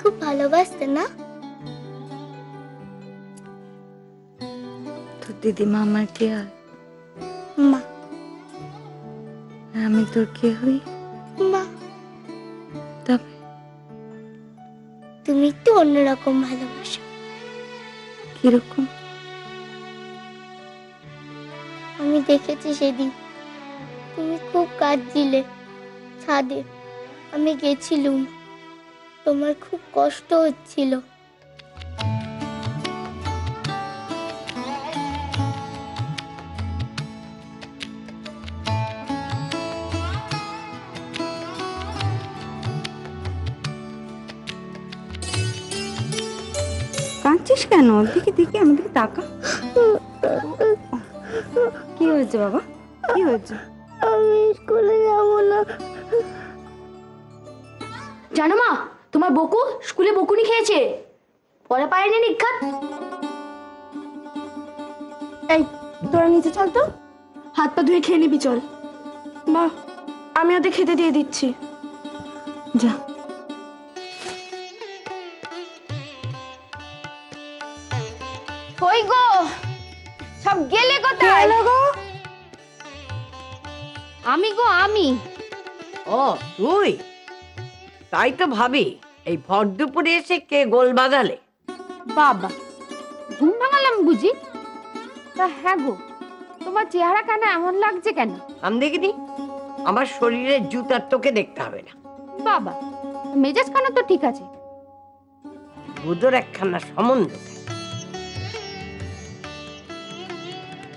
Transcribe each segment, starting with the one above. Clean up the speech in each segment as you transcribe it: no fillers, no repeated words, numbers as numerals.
খুব ভালোবাসতে না? তোর দিদিমা আমার কে হয়? মা। আমি তোর কে হই? মা। তবে তুমি একটু অন্যরকম ভালোবাসো। কিরকম? আমি দেখেছি সেদিন তুমি খুব কাঁদছিলে ছাদে। আমি গেছিলুম, তোমার খুব কষ্ট হচ্ছিল। কাঁদছিস কেন? দেখি দেখি আমাদের তাকা। কি হয়েছে বাবা? কি হয়েছে? আমি স্কুলে যাব না। জানো মা, তোমার বকু স্কুলে বকুনি খেয়েছে, পরে পারেনি নিক্ষাত। এই তোরা নিচে চল তো, হাত পা ধুয়ে খেয়ে নিবি চল। মা আমি ওদের খেতে দিয়ে দিচ্ছি। যা। কই গো, সব গেলে কোথায়? আমি গো আমি। ও তুই? তাই তো ভাবি এই ভর দুপুরে এসে কে গোল বাঁধালে। বাবা, ঘুম ভাঙালাম বুঝি? তা হ্যাঁ গো, তোমার চেহারা কেন এমন লাগছে কেন? আমি দেখিনি, আমার শরীরের জুতার তোকে দেখতে হবে না। বাবা, মেজাজ কেন তো ঠিক আছে। বুধর একখানা সম্বন্ধ।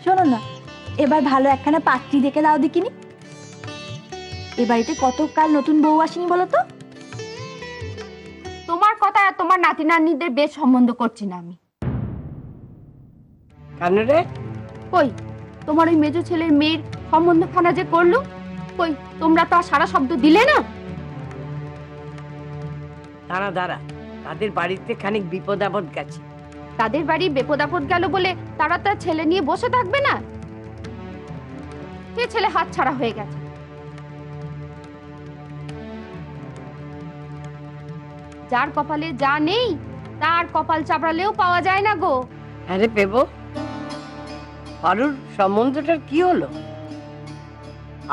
শোনো না, এবার ভালো একখানা পাত্রী দেখে দাও দেখিনি। এ বাড়িতে কতকাল নতুন বউ আসেনি বলো তো? তোমার কথা আর তোমার নাতি নাতনিদের বেশ সম্বন্ধ করছি না আমি। কেন রে? কই, তোমার ওই মেজো ছেলের মেয়ের সম্বন্ধখানা যে করলো, কই তোমরা তো আর সারা শব্দ দিলে না। দাঁড়া দাঁড়া, তাদের বাড়িতে খানিক বিপদ আপদ গেছে। তাদের বাড়ি বিপদ আপদ গেল বলে তারা তার ছেলে নিয়ে বসে থাকবে না? সে ছেলে হাত ছাড়া হয়ে গেছে। যার কপালে যা নেই তার কপাল চাপড়ালেও পাওয়া যায় না গো। আরে পেব, পারুর সম্বন্ধটার কি হলো?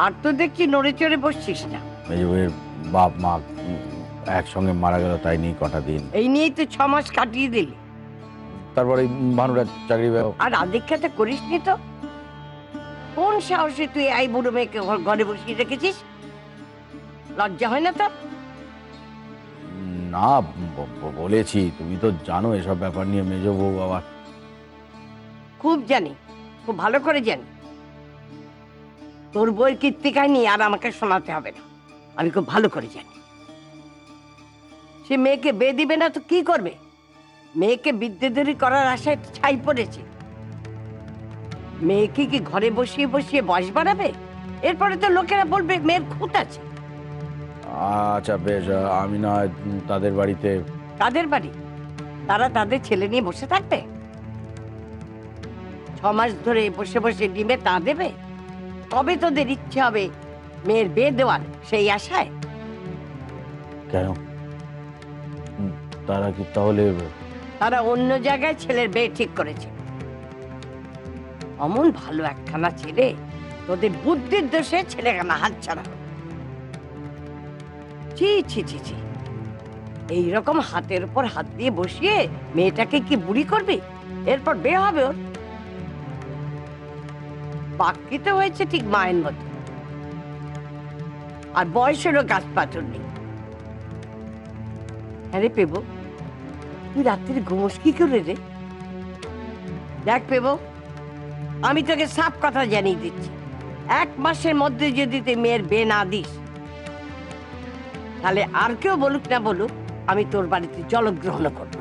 আর তো দেখছি নড়ে চড়ে বসছিস না। মেজো বউয়ের বাপ মা একসঙ্গে মারা গেল, তাই নিয়ে কটা দিন। এই নিয়েই তো 6 মাস কাটিয়ে দিলি। তারপরে ভানুরা চাকরি আর আদিক্ষাতে করিস নি তো? কোন সাহসে তুই এই বুড়ো মেয়েকে ঘরে বসিয়ে রেখেছিস? লজ্জা হয় না তো? না বলেছি, তুমি তো জানো এসব ব্যাপার নিয়ে মেজো বউ আবার। খুব জানি, খুব ভালো করে জানি। তোর বইয়ের কীর্তি কাহিনী আর আমাকে শোনাতে হবে না, আমি খুব ভালো করে জানি। সে মেয়েকে বিয়ে দিবে না তো কি করবে? মেয়েকে বিদ্যেধরী করার আশায় ছাই পড়েছে। মেয়েকে কি ঘরে বসিয়ে বসিয়ে বয়স বাড়াবে? এরপরে তো লোকেরা বলবে মেয়ের খুঁত আছে। আচ্ছা বেশ, আমি না হয় তাদের বাড়িতে। তাদের বাড়ি? তারা তাদের ছেলে নিয়ে বসে থাকবে? 6 মাস ধরে বসে বসে ডিমে তা দেবে? তবে তোদের ইচ্ছে হবে মেয়ের বিয়ে দেওয়ার, সেই আশায়? কেন, তারা কি তাহলে? তারা অন্য জায়গায় ছেলের বিয়ে ঠিক করেছে। অমন ভালো একখানা ছেলে, তোদের বুদ্ধির দোষে ছেলেখানা হাত ছাড়া। ছি ছি ছি ছি, এইরকম হাতের উপর হাত দিয়ে বসিয়ে মেয়েটাকে কি বুড়ি করবি? এরপর বিয়ে হবে ওর? পাক্কিতে হয়েছে ঠিক মায়ের মতো, আর বয়সেরও গাছ পাথর নেই। হ্যাঁ রে পেবো, তুই রাত্রে ঘুমোস কি করে রে? দেখ পেবো, আমি তোকে সাফ কথা জানিয়ে দিচ্ছি, 1 মাসের মধ্যে যদি তুই মেয়ের বিয়ে না দিস, তাহলে আর কেউ বলুক না বলুক, আমি তোর বাড়িতে জলগ্রহণ করব।